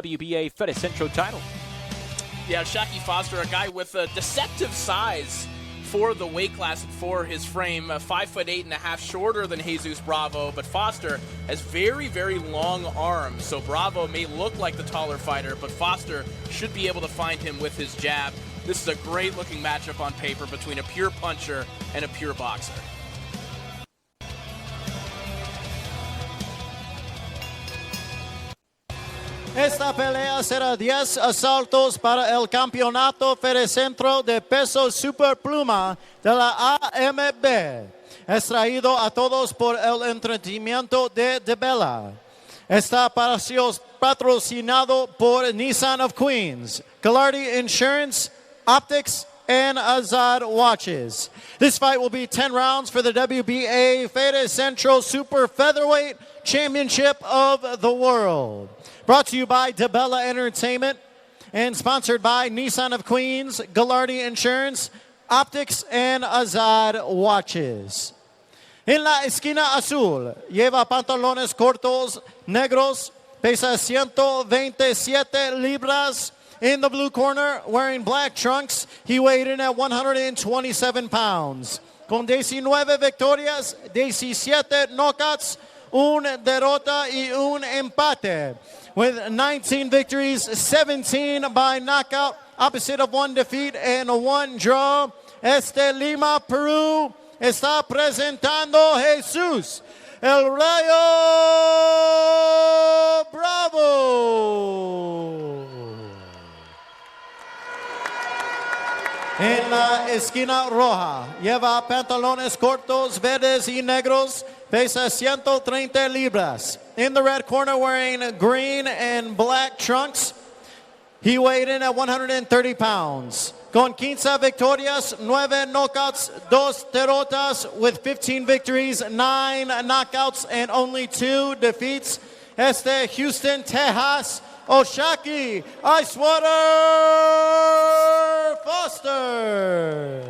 WBA Fedicentro title. Yeah, Shaki Foster, a guy with a deceptive size for the weight class and for his frame, 5'8.5" shorter than Jesus Bravo, but Foster has very, very long arms, so Bravo may look like the taller fighter, but Foster should be able to find him with his jab. This is a great-looking matchup on paper between a pure puncher and a pure boxer. Esta pelea será 10 asaltos para el campeonato Fedicentro de peso superpluma de la AMB. Es traído a todos por el entretenimiento de DeBella. Está patrocinado por Nissan of Queens, Galardi Insurance, Optics, and Azad Watches. This fight will be 10 rounds for the WBA Fedicentro Super Featherweight Championship of the World. Brought to you by DeBella Entertainment and sponsored by Nissan of Queens, Galardi Insurance, Optics, and Azad Watches. En la esquina azul, lleva pantalones cortos negros, pesa 127 libras. In the blue corner, wearing black trunks, he weighed in at 127 pounds. Con 19 victorias, 17 knockouts, una derrota y un empate. With 19 victories, 17 by knockout, opposite of 1 defeat and 1 draw. Lima, Peru, está presentando Jesus, el Rayo Bravo. En la esquina roja, lleva pantalones cortos, verdes y negros, pesa 130 libras. In the red corner, wearing green and black trunks, he weighed in at 130 pounds. Con 15 victorias, 9 knockouts, 2 derrotas, with 15 victories, 9 knockouts, and only 2 defeats. Houston, Texas, Oshaki Icewater Foster.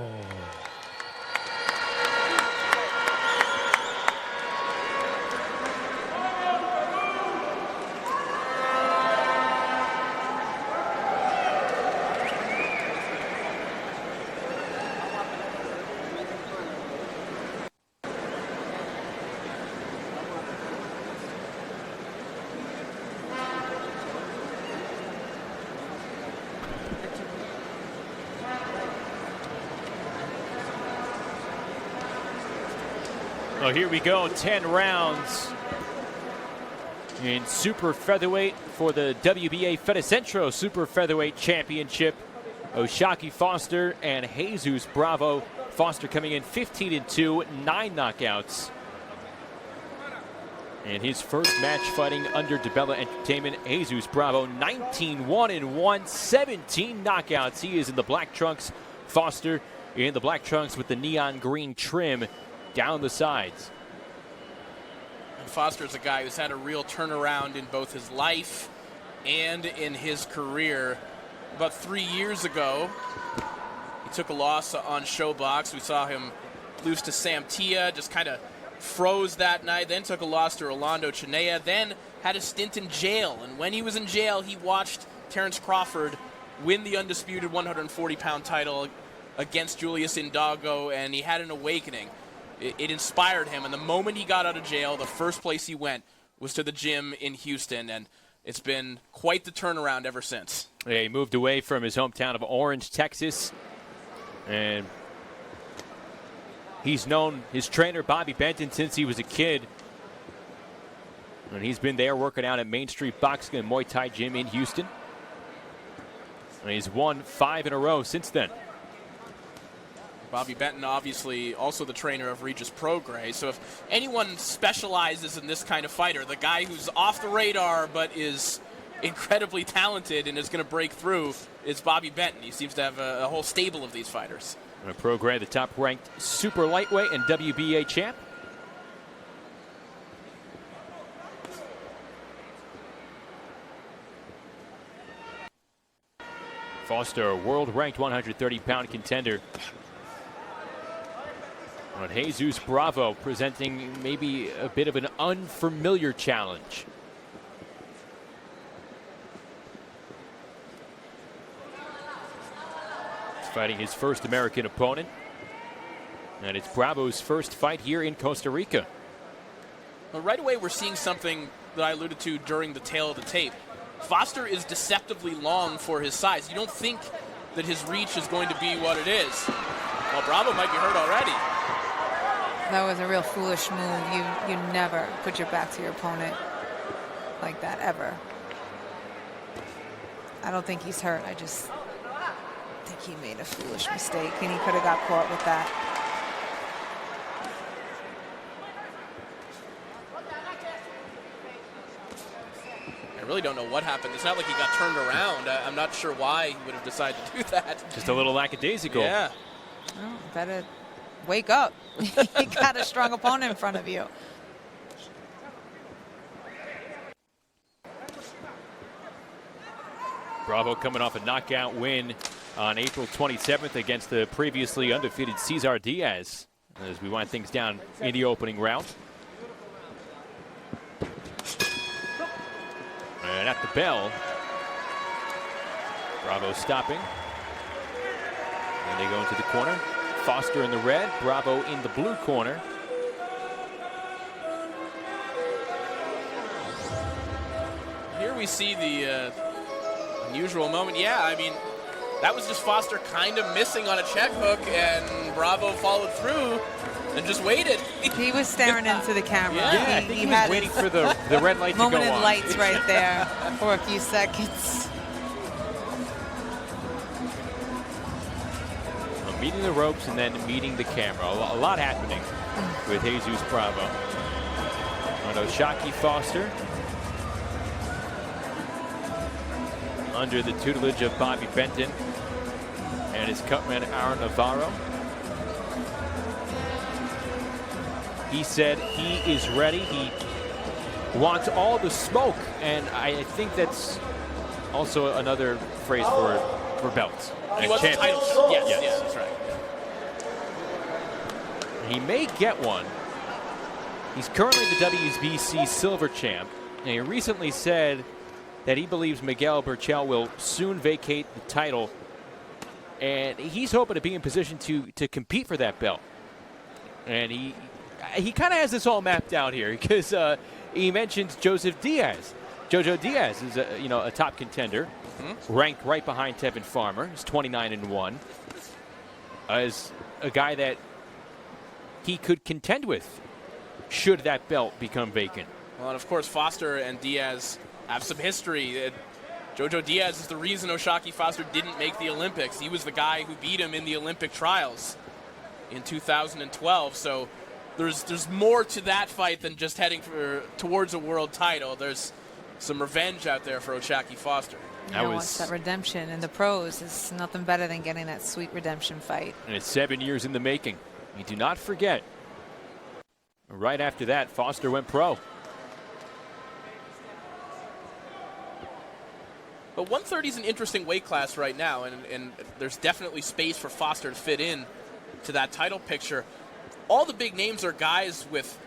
Well, here we go, 10 rounds in Super Featherweight for the WBA Fedicentro Super Featherweight Championship. Oshaki Foster and Jesus Bravo. Foster coming in 15-2, 9 knockouts. And his first match fighting under DeBella Entertainment, Jesus Bravo, 19-1-1, 17 knockouts. He is in the black trunks. Foster in the black trunks with the neon green trim down the sides. And Foster's a guy who's had a real turnaround in both his life and in his career. About 3 years ago, he took a loss on Showbox. We saw him lose to Sam Tia, just kind of froze that night, then took a loss to Rolando Chinea, then had a stint in jail. And when he was in jail, he watched Terrence Crawford win the undisputed 140-pound title against Julius Indago, and he had an awakening. It inspired him, and the moment he got out of jail, the first place he went was to the gym in Houston, and it's been quite the turnaround ever since. Yeah, he moved away from his hometown of Orange, Texas, and he's known his trainer, Bobby Benton, since he was a kid. And he's been there working out at Main Street Boxing and Muay Thai Gym in Houston. And he's won 5 in a row since then. Bobby Benton, obviously, also the trainer of Regis Prograis. So if anyone specializes in this kind of fighter, the guy who's off the radar but is incredibly talented and is going to break through, is Bobby Benton. He seems to have a whole stable of these fighters. Prograis, the top-ranked super lightweight and WBA champ. Foster, a world-ranked 130-pound contender. And Jesus Bravo presenting maybe a bit of an unfamiliar challenge. He's fighting his first American opponent. And it's Bravo's first fight here in Costa Rica. Well, right away, we're seeing something that I alluded to during the tail of the tape. Foster is deceptively long for his size. You don't think that his reach is going to be what it is. Well, Bravo might be hurt already. That was a real foolish move. You never put your back to your opponent like that, ever. I don't think he's hurt. I just think he made a foolish mistake, and he could have got caught with that. I really don't know what happened. It's not like he got turned around. I'm not sure why he would have decided to do that. Just a little lackadaisical. Yeah. Oh, better wake up. You got a strong opponent in front of you. Bravo coming off a knockout win on April 27th against the previously undefeated Cesar Diaz as we wind things down in the opening round. And at the bell, Bravo stopping. And they go into the corner. Foster in the red, Bravo in the blue corner. Here we see the unusual moment. Yeah, I mean, that was just Foster kind of missing on a check hook, and Bravo followed through and just waited. He was staring into the camera. Yeah, I think he was waiting for the red light to go on. Moment in lights right there for a few seconds. Well, meeting the ropes and then meeting the camera. A lot happening with Jesus Bravo. And O'Shaquie Foster, under the tutelage of Bobby Benton and his cutman Aaron Navarro. He said he is ready. He wants all the smoke, and I think that's also another phrase for belts. He wants the title. Yes, that's right. He may get one. He's currently the WBC silver champ, and he recently said that he believes Miguel Berchel will soon vacate the title, and he's hoping to be in position to compete for that belt. And he kind of has this all mapped out here because he mentions Joseph Diaz. Jojo Diaz is a top contender, ranked right behind Tevin Farmer. He's 29-1. As a guy that he could contend with should that belt become vacant. Well, and of course, Foster and Diaz have some history. Jojo Diaz is the reason O'Shaquie Foster didn't make the Olympics. He was the guy who beat him in the Olympic trials in 2012. So there's more to that fight than just heading towards a world title. There's some revenge out there for O'Shaquie Foster. That redemption in the pros is nothing better than getting that sweet redemption fight. And it's 7 years in the making. You do not forget. Right after that, Foster went pro. But 130 is an interesting weight class right now, and there's definitely space for Foster to fit in to that title picture. All the big names are guys with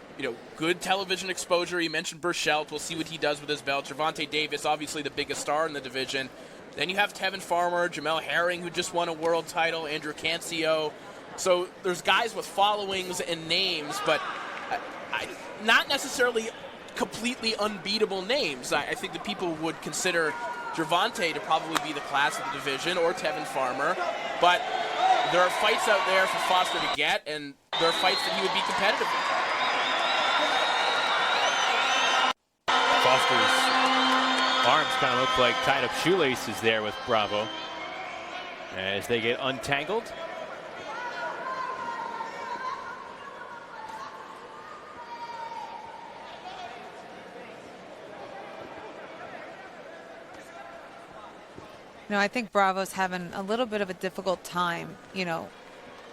good television exposure. You mentioned Berchelt. We'll see what he does with his belt. Gervonta Davis, obviously the biggest star in the division. Then you have Tevin Farmer, Jamel Herring, who just won a world title, Andrew Cancio. So there's guys with followings and names, but not necessarily completely unbeatable names. I think that people would consider Gervonta to probably be the class of the division, or Tevin Farmer. But there are fights out there for Foster to get, and there are fights that he would be competitive in. Foster's arms kind of look like tied up shoelaces there with Bravo as they get untangled. I think Bravo's having a little bit of a difficult time,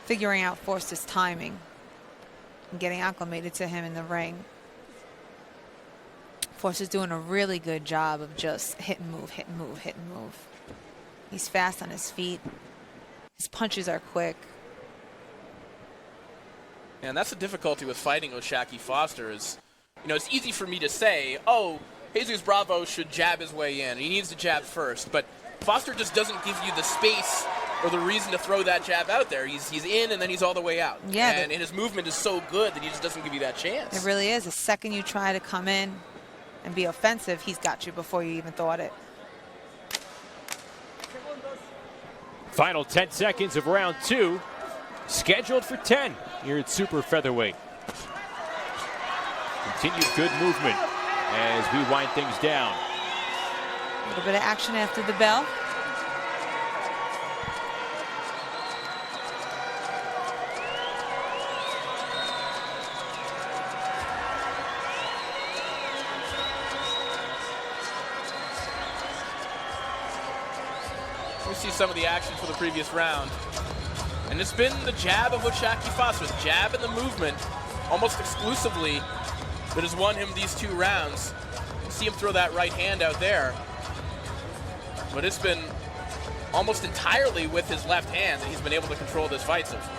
figuring out Foster's timing and getting acclimated to him in the ring. Foster's doing a really good job of just hit and move, hit and move, hit and move. He's fast on his feet. His punches are quick. And that's the difficulty with fighting O'Shaquie Foster is, it's easy for me to say, oh, Jesus Bravo should jab his way in. He needs to jab first. But Foster just doesn't give you the space or the reason to throw that jab out there. He's in and then he's all the way out. Yeah, and his movement is so good that he just doesn't give you that chance. It really is. The second you try to come in and be offensive, he's got you before you even thought it. Final 10 seconds of round 2, scheduled for 10 here at super featherweight. Continued good movement as we wind things down. A little bit of action after the bell. We see some of the action for the previous round. And it's been the jab of O'Shaquie Foster, the jab and the movement almost exclusively that has won him these 2 rounds. You see him throw that right hand out there. But it's been almost entirely with his left hand that he's been able to control this fight so far.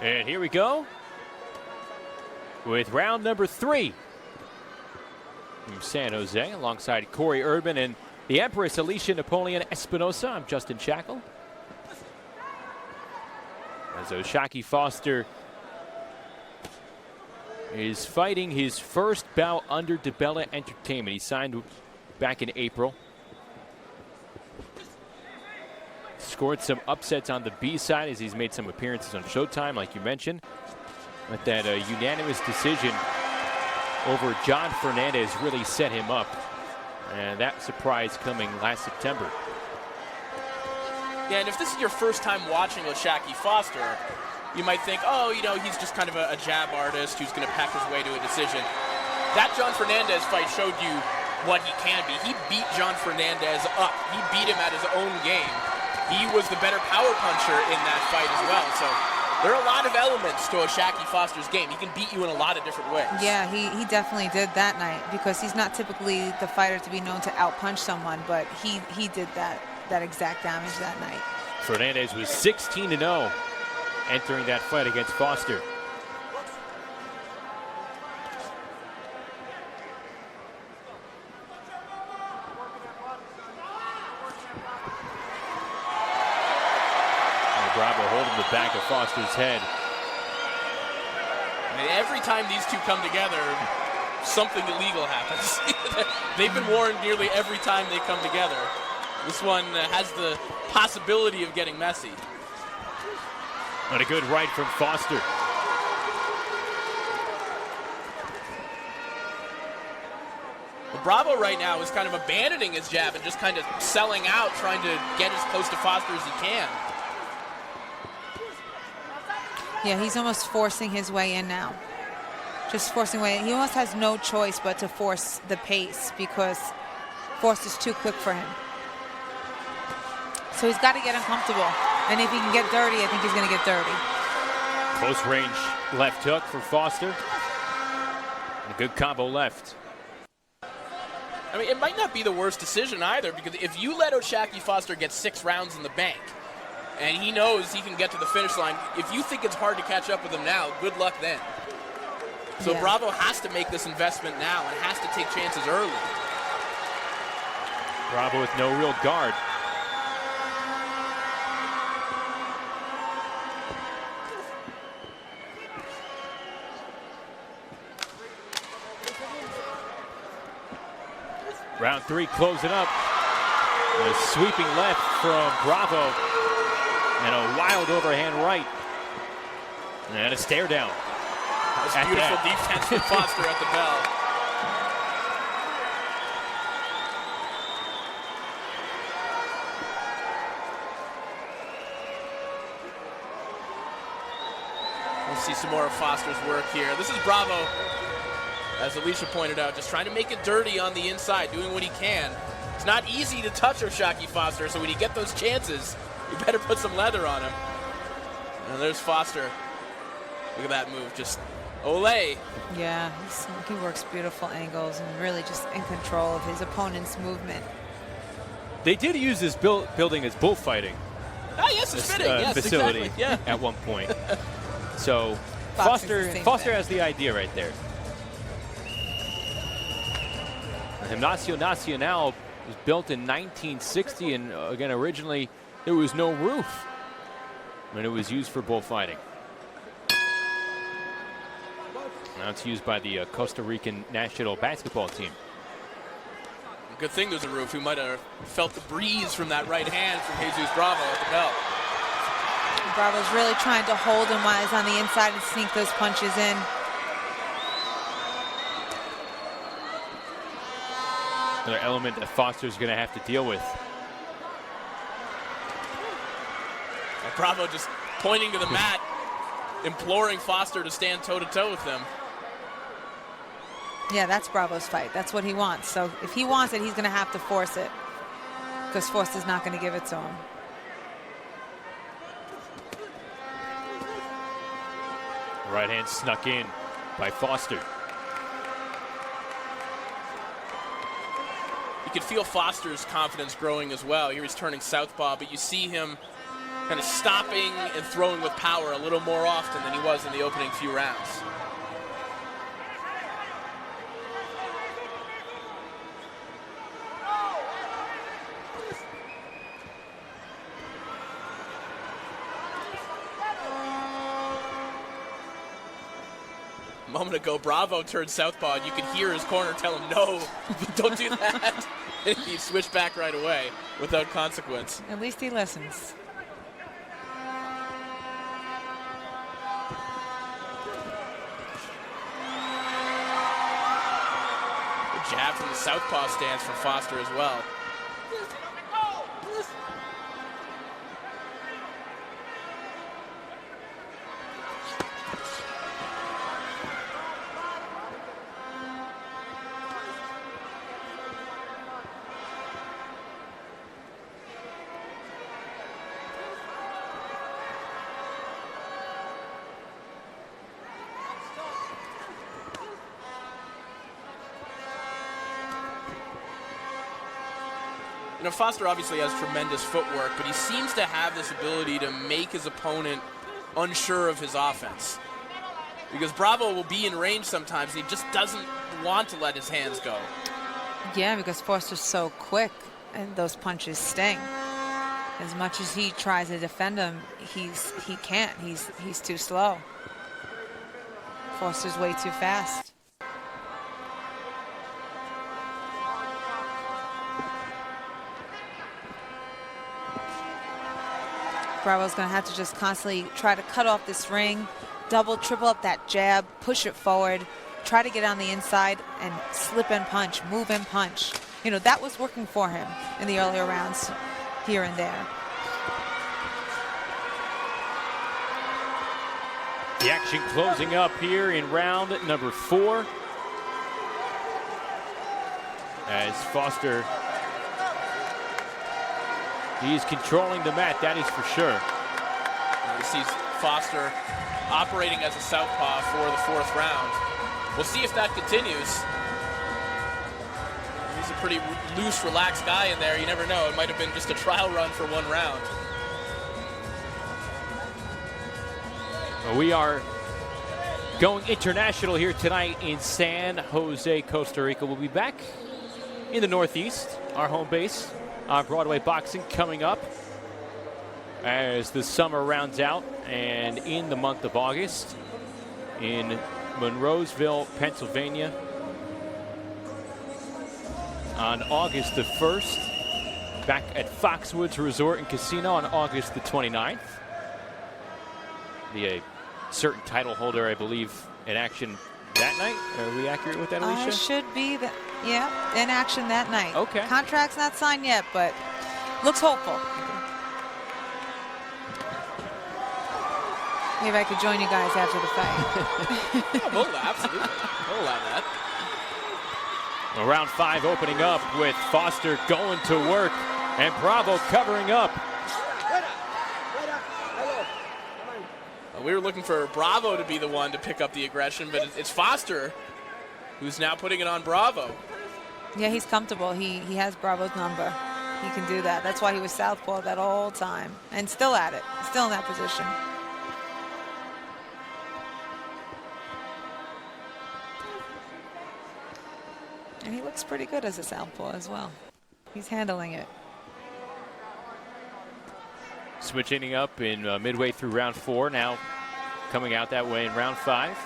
And here we go with round number 3 from San Jose alongside Corey Urban and the Empress Alicia Napoleon Espinosa. I'm Justin Shackle. As O'Shaquie Foster is fighting his first bout under DiBella Entertainment. He signed back in April. Scored some upsets on the B side as he's made some appearances on Showtime, like you mentioned. But that unanimous decision over John Fernandez really set him up. And that surprise coming last September. Yeah, and if this is your first time watching O'Shaquie Foster, you might think, oh, you know, he's just kind of a jab artist who's going to pack his way to a decision. That John Fernandez fight showed you what he can be. He beat John Fernandez up. He beat him at his own game. He was the better power puncher in that fight as well. So there are a lot of elements to O'Shaquie Foster's game. He can beat you in a lot of different ways. Yeah, he definitely did that night because he's not typically the fighter to be known to outpunch someone, but he did that exact damage that night. Fernandez was 16-0 entering that fight against Foster. Bravo holding the back of Foster's head. I mean, every time these two come together, something illegal happens. They've been warned nearly every time they come together. This one has the possibility of getting messy. And a good right from Foster. Bravo right now is kind of abandoning his jab and just kind of selling out, trying to get as close to Foster as he can. Yeah, he's almost forcing his way in now. Just forcing way in. He almost has no choice but to force the pace because Foster's too quick for him. So he's got to get uncomfortable. And if he can get dirty, I think he's going to get dirty. Close range left hook for Foster. A good combo left. I mean, it might not be the worst decision either, because if you let O'Shaquie Foster get 6 rounds in the bank, and he knows he can get to the finish line, if you think it's hard to catch up with him now, good luck then. So yeah. Bravo has to make this investment now and has to take chances early. Bravo with no real guard. Round 3 closing up. A sweeping left from Bravo. And a wild overhand right. And a stare down. That was beautiful defense from Foster at the bell. We'll see some more of Foster's work here. This is Bravo, as Alicia pointed out, just trying to make it dirty on the inside, doing what he can. It's not easy to touch O'Shaquie Foster, so when you get those chances, you better put some leather on him. And there's Foster. Look at that move, just Ole. Yeah, he works beautiful angles and really just in control of his opponent's movement. They did use this building as bullfighting Ah, yes, it's fitting. Yes, facility exactly. Yeah. at one point. So Boxing's the same Foster thing. has the idea right there. The Gimnasio Nacional was built in 1960, and again, originally there was no roof when it was used for bullfighting. Now it's used by the Costa Rican national basketball team. Good thing there's a roof. We might have felt the breeze from that right hand from Jesus Bravo at the belt. Bravo's really trying to hold him while he's on the inside and sneak those punches in. Another element that Foster's going to have to deal with. And Bravo just pointing to the mat, imploring Foster to stand toe-to-toe with them. Yeah, that's Bravo's fight. That's what he wants. So if he wants it, he's going to have to force it, because Foster's not going to give it to him. Right hand snuck in by Foster. You can feel Foster's confidence growing as well. Here he's turning southpaw, but you see him kind of stopping and throwing with power a little more often than he was in the opening few rounds. A moment ago, Bravo turned southpaw, and you could hear his corner tell him, no, don't do that. And he switched back right away without consequence. At least he listens. Good jab from the southpaw stance from Foster as well. You know, Foster obviously has tremendous footwork, but he seems to have this ability to make his opponent unsure of his offense. Because Bravo will be in range sometimes, and he just doesn't want to let his hands go. Yeah, because Foster's so quick and those punches sting. As much as he tries to defend him, he can't. He's too slow. Foster's way too fast. Bravo's going to have to just constantly try to cut off this ring, double, triple up that jab, push it forward, try to get on the inside and slip and punch, move and punch. You know, that was working for him in the earlier rounds here and there. The action closing up here in round number 4. As Foster, he's controlling the mat, that is for sure. You see Foster operating as a southpaw for the 4th round. We'll see if that continues. He's a pretty loose, relaxed guy in there. You never know. It might have been just a trial run for 1 round. Well, we are going international here tonight in San Jose, Costa Rica. We'll be back in the Northeast, our home base, on Broadway Boxing coming up as the summer rounds out, and in the month of August in Monroeville, Pennsylvania on August the 1st, back at Foxwoods Resort and Casino on August the 29th. Be a certain title holder, I believe, in action that night. Are we accurate with that, Alicia? Should be, yeah, in action that night. Okay. Contract's not signed yet, but looks hopeful. Maybe I could join you guys after the fight. Yeah, absolutely. We'll allow that. Well, round 5 opening up with Foster going to work and Bravo covering up. We were looking for Bravo to be the one to pick up the aggression, but it's Foster who's now putting it on Bravo. Yeah, he's comfortable. He has Bravo's number. He can do that. That's why he was southpaw that whole time. And still at it. Still in that position. And he looks pretty good as a southpaw as well. He's handling it. Switching up in midway through round 4, now coming out that way in round 5.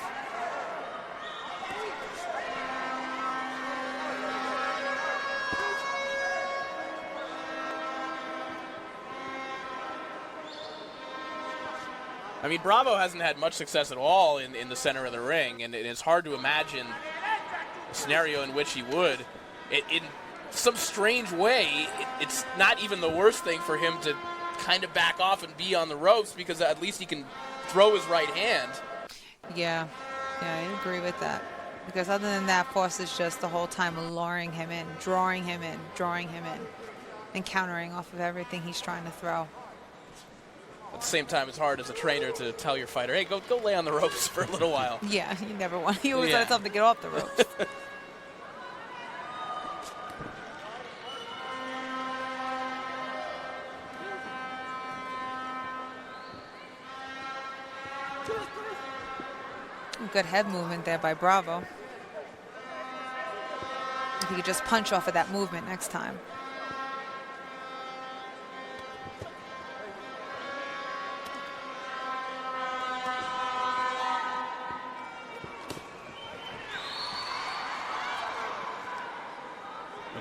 I mean, Bravo hasn't had much success at all in the center of the ring, and it's hard to imagine a scenario in which he would. In some strange way, it's not even the worst thing for him to kind of back off and be on the ropes, because at least he can throw his right hand. Yeah, I agree with that. Because other than that, Foster's just the whole time luring him in, drawing him in, and countering off of everything he's trying to throw. At the same time, it's hard as a trainer to tell your fighter, hey, go lay on the ropes for a little while. Yeah, you always want to tell him to get off the ropes. Good head movement there by Bravo. If he could just punch off of that movement next time.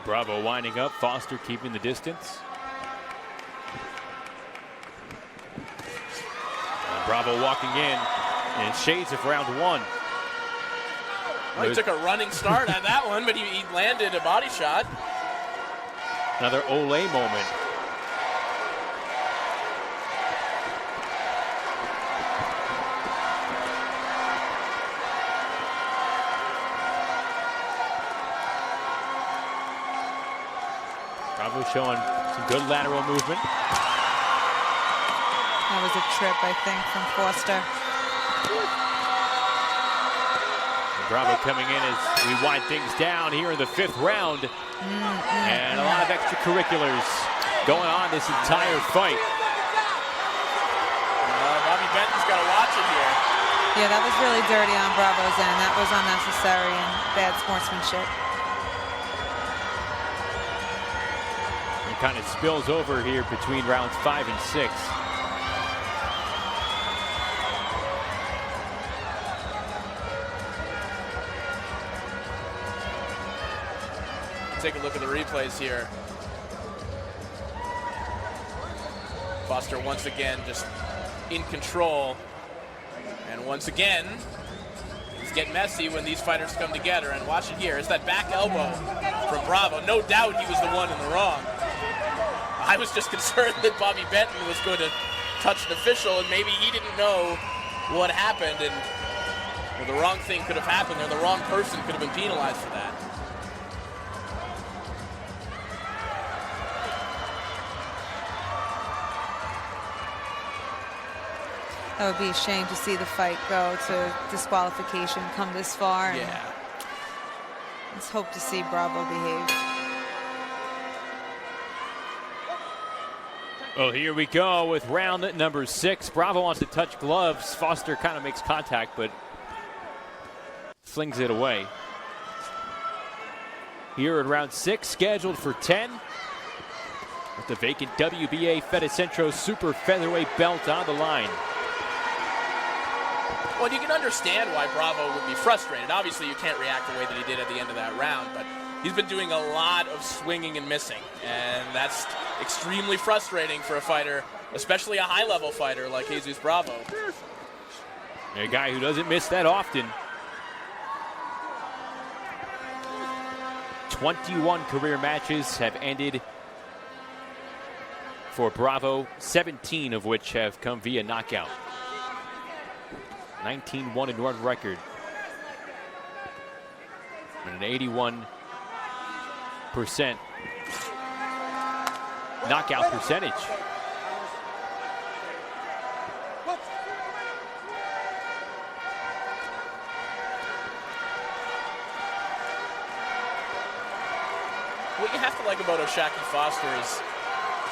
Bravo winding up, Foster keeping the distance. And Bravo walking in shades of round 1. Well, he took a running start on that one, but he landed a body shot. Another Olay moment. Bravo showing some good lateral movement. That was a trip, I think, from Foster. Bravo coming in as we wind things down here in the 5th round. And a lot of extracurriculars going on this entire fight. Bobby Benton's got to watch it here. Yeah, that was really dirty on Bravo's end. That was unnecessary and bad sportsmanship. It kind of spills over here between rounds 5 and 6. Take a look at the replays here. Foster once again just in control. And once again, things get messy when these fighters come together. And watch it here. It's that back elbow from Bravo. No doubt he was the one in the wrong. I was just concerned that Bobby Benton was going to touch an official, and maybe he didn't know what happened. And well, the wrong thing could have happened there. The wrong person could have been penalized for that. That would be a shame to see the fight go to disqualification, come this far. Yeah. Let's hope to see Bravo behave. Well, here we go with round number 6. Bravo wants to touch gloves. Foster kind of makes contact, but flings it away. Here in round 6, scheduled for 10. With the vacant WBA Fedicentro Super Featherweight belt on the line. Well, you can understand why Bravo would be frustrated. Obviously, you can't react the way that he did at the end of that round, but he's been doing a lot of swinging and missing, and that's extremely frustrating for a fighter, especially a high-level fighter like Jesus Bravo. A guy who doesn't miss that often. 21 career matches have ended for Bravo, 17 of which have come via knockout. 19-1-1 record. And an 81% knockout percentage. what you have to like about O'Shaquie Foster is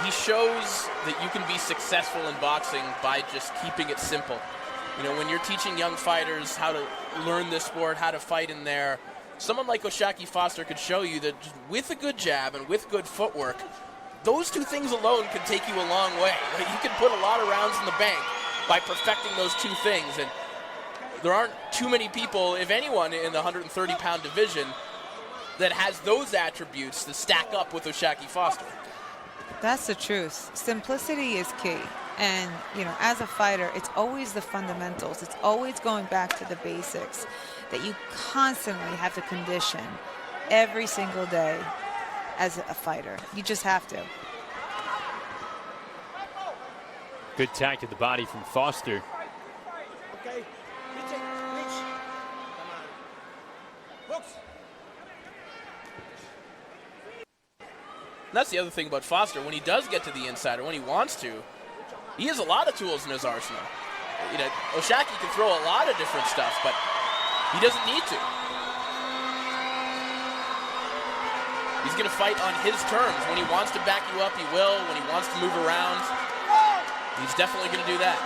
he shows that you can be successful in boxing by just keeping it simple. You know, when you're teaching young fighters how to learn this sport, how to fight in there, someone like O'Shaquie Foster could show you that just with a good jab and with good footwork, those two things alone can take you a long way. Like, you can put a lot of rounds in the bank by perfecting those two things. And there aren't too many people, if anyone, in the 130-pound division that has those attributes that stack up with O'Shaquie Foster. That's the truth. Simplicity is key. And, you know, as a fighter, it's always the fundamentals. It's always going back to the basics that you constantly have to condition every single day as a fighter. You just have to. Good tack to the body from Foster. Okay, reach it, reach. Come on. Hooks. And that's the other thing about Foster. When he does get to the inside, or when he wants to, he has a lot of tools in his arsenal. You know, O'Shaquie can throw a lot of different stuff, but he doesn't need to. He's going to fight on his terms. When he wants to back you up, he will. When he wants to move around, he's definitely going to do that.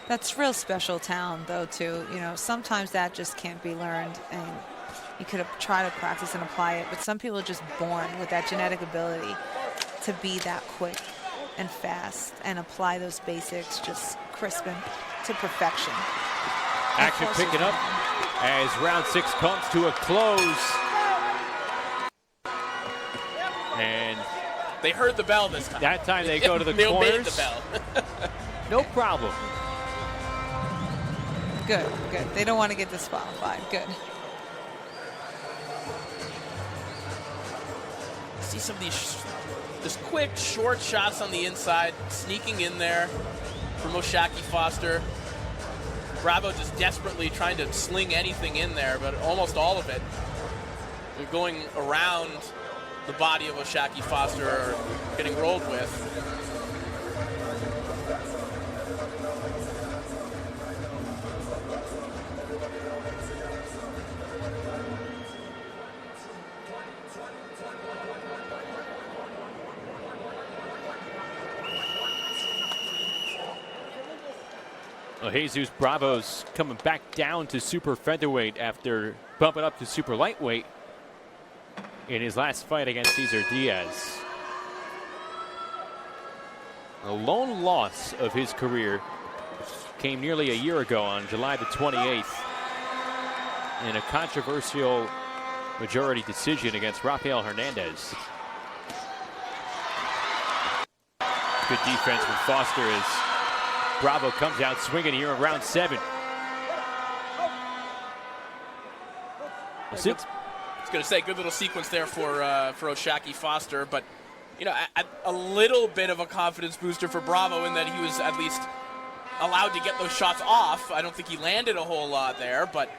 That's real special talent, though, too. You know, sometimes that just can't be learned, and you could try to practice and apply it, but some people are just born with that genetic ability to be that quick and fast and apply those basics just crisp and to perfection. Action picking up as round 6 comes to a close. And they heard the bell this time. That time they go to the they corners. Obeyed the bell. No problem. Good, good. They don't want to get disqualified. Good. See some of these just quick, short shots on the inside, sneaking in there from O'Shaquie Foster. Bravo just desperately trying to sling anything in there, but almost all of it, they're going around the body of O'Shaquie Foster or getting rolled with. Well, Jesus Bravo's coming back down to super featherweight after bumping up to super lightweight in his last fight against Cesar Diaz. A lone loss of his career came nearly a year ago on July the 28th in a controversial majority decision against Rafael Hernandez. Good defense from Foster as Bravo comes out swinging here in round 7. I was going to say, good little sequence there for O'Shaquie Foster, but you know, a little bit of a confidence booster for Bravo in that he was at least allowed to get those shots off. I don't think he landed a whole lot there, but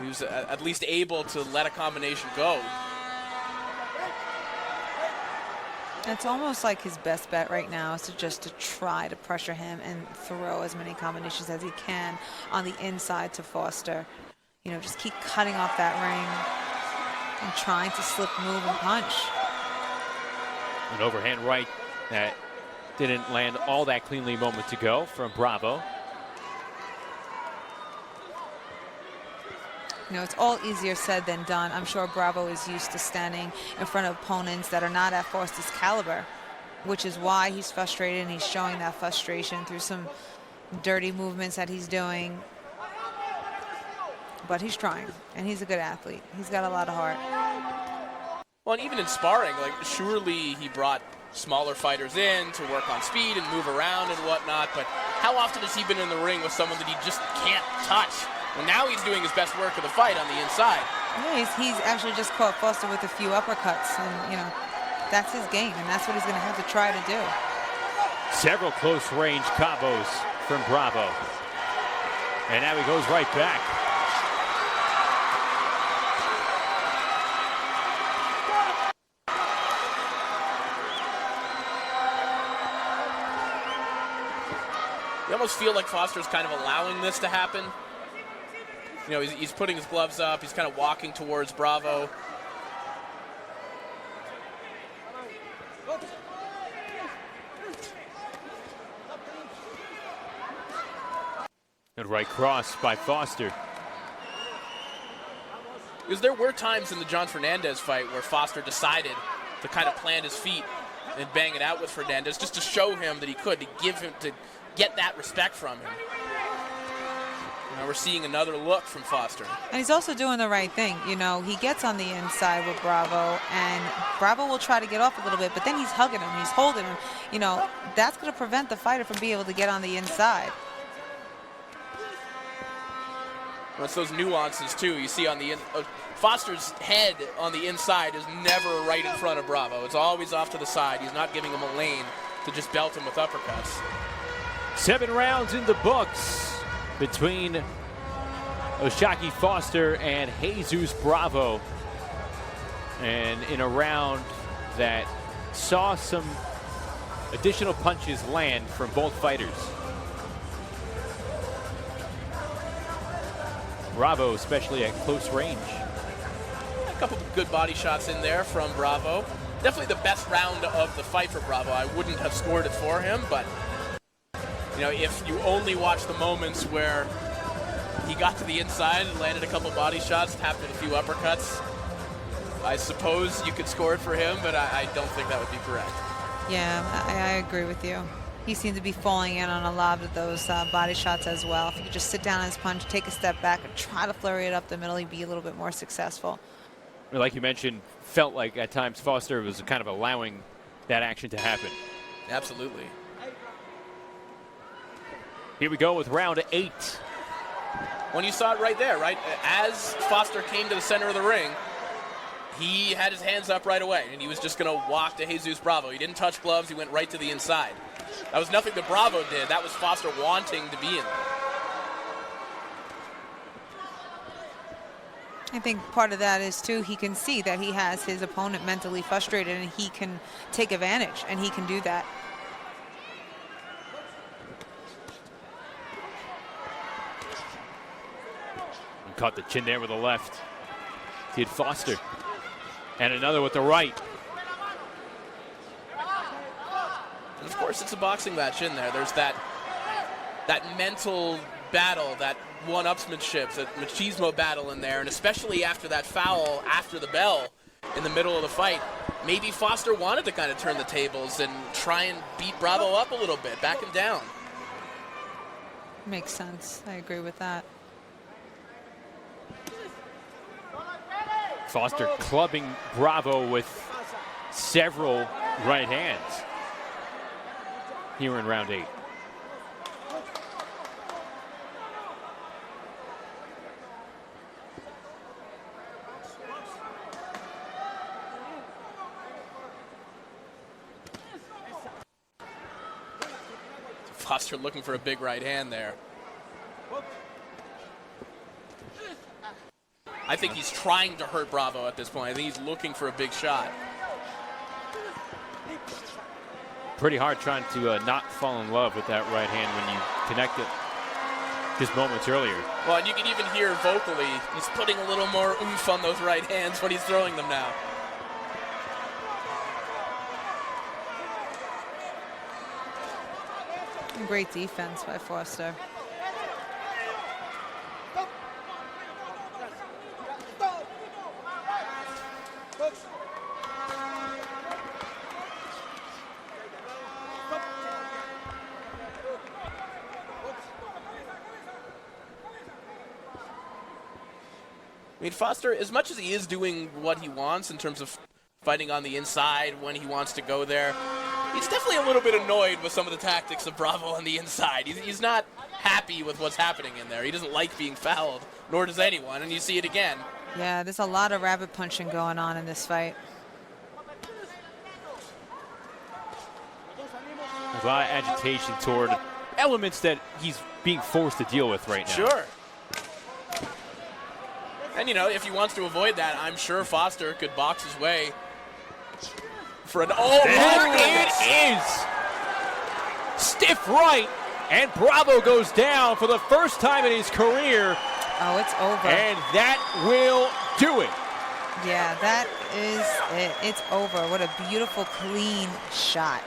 he was at least able to let a combination go. It's almost like his best bet right now is to try to pressure him and throw as many combinations as he can on the inside to Foster. You know, just keep cutting off that ring and trying to slip, move, and punch. An overhand right that didn't land all that cleanly a moment ago from Bravo. You know, it's all easier said than done. I'm sure Bravo is used to standing in front of opponents that are not at Foster's caliber, which is why he's frustrated, and he's showing that frustration through some dirty movements that he's doing. But he's trying, and he's a good athlete. He's got a lot of heart. Well, and even in sparring, like, surely he brought smaller fighters in to work on speed and move around and whatnot, but how often has he been in the ring with someone that he just can't touch? Well, now he's doing his best work of the fight on the inside. Yeah, he's actually just caught Foster with a few uppercuts, and, you know, that's his game, and that's what he's going to have to try to do. Several close-range combos from Bravo. And now he goes right back. You almost feel like Foster's kind of allowing this to happen. You know, he's putting his gloves up. He's kind of walking towards Bravo. Good right cross by Foster. Because there were times in the John Fernandez fight where Foster decided to kind of plant his feet and bang it out with Fernandez just to show him that he could, to get that respect from him. Now we're seeing another look from Foster. And he's also doing the right thing. You know, he gets on the inside with Bravo, and Bravo will try to get off a little bit, but then he's hugging him, he's holding him. You know, that's going to prevent the fighter from being able to get on the inside. Well, it's those nuances, too. You see on the Foster's head on the inside is never right in front of Bravo. It's always off to the side. He's not giving him a lane to just belt him with uppercuts. 7 rounds in the books between O'Shaquie Foster and Jesus Bravo. And in a round that saw some additional punches land from both fighters. Bravo, especially at close range. A couple of good body shots in there from Bravo. Definitely the best round of the fight for Bravo. I wouldn't have scored it for him, but you know, if you only watch the moments where he got to the inside and landed a couple body shots, tapped in a few uppercuts, I suppose you could score it for him, but I don't think that would be correct. Yeah, I agree with you. He seemed to be falling in on a lot of those body shots as well. If he could just sit down on his punch, take a step back, and try to flurry it up the middle, he'd be a little bit more successful. Like you mentioned, felt like at times Foster was kind of allowing that action to happen. Absolutely. Here we go with round 8. When you saw it right there, right? As Foster came to the center of the ring, he had his hands up right away, and he was just going to walk to Jesus Bravo. He didn't touch gloves. He went right to the inside. That was nothing that Bravo did. That was Foster wanting to be in there. I think part of that is, too, he can see that he has his opponent mentally frustrated, and he can take advantage, and he can do that. And caught the chin there with the left. Did Foster. And another with the right. And of course, it's a boxing match in there. There's that mental battle, that one-upsmanship, that machismo battle in there, and especially after that foul, after the bell, in the middle of the fight, maybe Foster wanted to kind of turn the tables and try and beat Bravo up a little bit, back him down. Makes sense. I agree with that. Foster clubbing Bravo with several right hands here in round 8. Foster looking for a big right hand there. I think he's trying to hurt Bravo at this point. I think he's looking for a big shot. Pretty hard trying to not fall in love with that right hand when you connect it just moments earlier. Well, and you can even hear vocally, he's putting a little more oomph on those right hands when he's throwing them now. Great defense by Foster. I mean, Foster, as much as he is doing what he wants in terms of fighting on the inside when he wants to go there, he's definitely a little bit annoyed with some of the tactics of Bravo on the inside. He's not happy with what's happening in there. He doesn't like being fouled, nor does anyone, and you see it again. Yeah, there's a lot of rabbit punching going on in this fight. There's a lot of agitation toward elements that he's being forced to deal with right now. Sure. And, you know, if he wants to avoid that, I'm sure Foster could box his way for an... Oh, There it is! Stiff right, and Bravo goes down for the first time in his career. Oh, it's over. And that will do it. Yeah, that is it. It's over. What a beautiful, clean shot.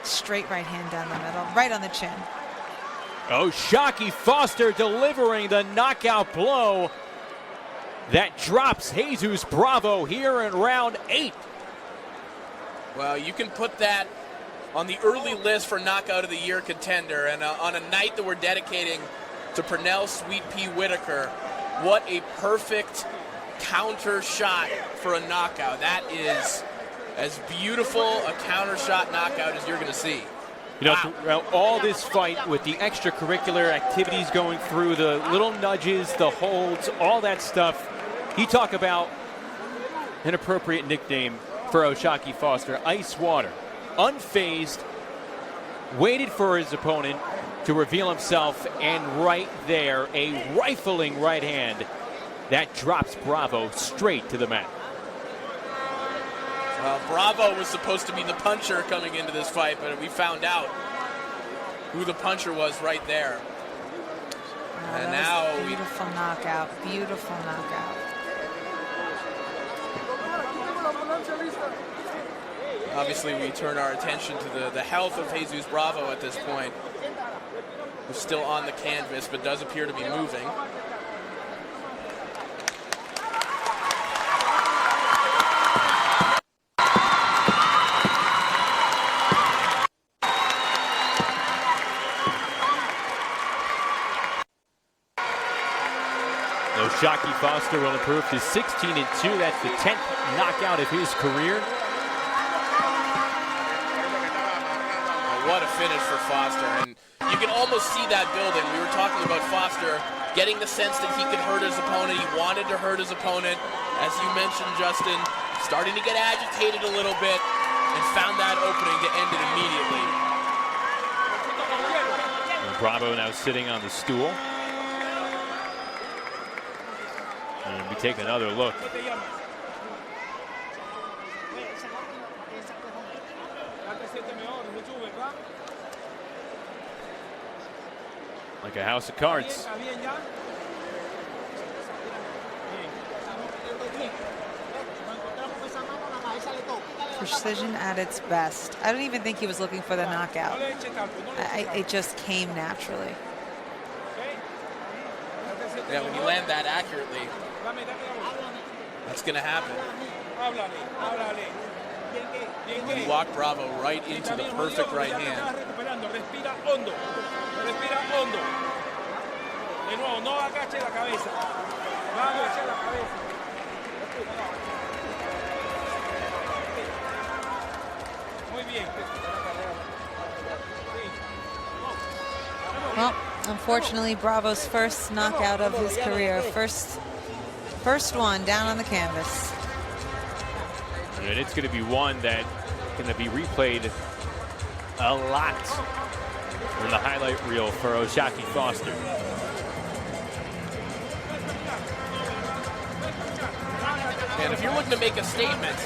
Straight right hand down the middle, right on the chin. O'Shaquie Foster delivering the knockout blow that drops Jesus Bravo here in round 8. Well, you can put that on the early list for Knockout of the Year contender, and on a night that we're dedicating to Pernell Sweet Pea Whitaker, what a perfect counter shot for a knockout. That is as beautiful a counter shot knockout as you're going to see. You know, Wow. throughout all this fight with the extracurricular activities going through, the little nudges, the holds, all that stuff, you talk about an appropriate nickname for O'Shaquie Foster, Ice Water. Unfazed, waited for his opponent to reveal himself, and right there, a rifling right hand that drops Bravo straight to the mat. Bravo was supposed to be the puncher coming into this fight, but we found out who the puncher was right there. Oh, And that was now a we- beautiful knockout. Beautiful knockout. Obviously, we turn our attention to the health of Jesus Bravo at this point, who's still on the canvas, but does appear to be moving. O'Shaquie Foster will improve to 16-2. That's the 10th knockout of his career. What a finish for Foster, and you can almost see that building. We were talking about Foster getting the sense that he could hurt his opponent. He wanted to hurt his opponent. As you mentioned, Justin, starting to get agitated a little bit and found that opening to end it immediately. Bravo now sitting on the stool. And we take another look. Like a house of cards. Precision at its best. I don't even think he was looking for the knockout. It just came naturally. Yeah, when you land that accurately, that's going to happen. You walk Bravo right into the perfect right hand. Well, unfortunately, Bravo's first knockout of his career. First one down on the canvas. And it's going to be one that going to be replayed a lot in the highlight reel for O'Shaquie Foster. And if you're looking to make a statement,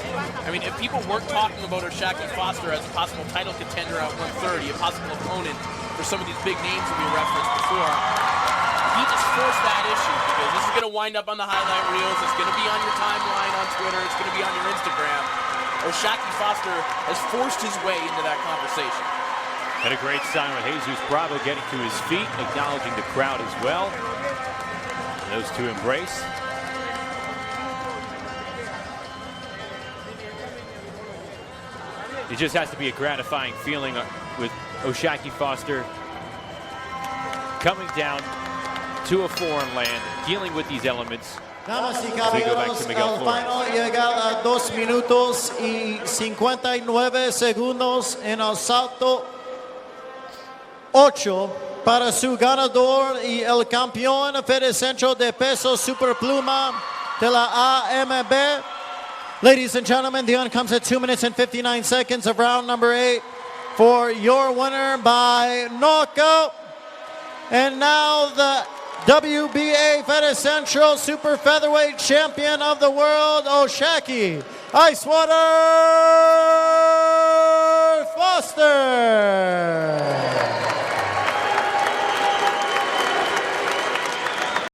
I mean, if people weren't talking about O'Shaquie Foster as a possible title contender at 130, a possible opponent for some of these big names that we referenced before, he just forced that issue because this is going to wind up on the highlight reels. It's going to be on your timeline on Twitter. It's going to be on your Instagram. O'Shaquie Foster has forced his way into that conversation. And a great sign with Jesus Bravo getting to his feet, acknowledging the crowd as well. And those two embrace. It just has to be a gratifying feeling with O'Shaquie Foster coming down to a foreign land, dealing with these elements. Damas y So we go back caballeros, to Miguel el Flores. final llega a 2 minutos y 59 segundos en el salto 8 para su ganador y el campeón Fedecentro de Peso Superpluma de la AMB. Ladies and gentlemen, the end comes at 2 minutes and 59 seconds of round number 8 for your winner by knockout. And now the WBA Fedecentro Super Featherweight Champion of the World, O'Shaquie Icewater Foster.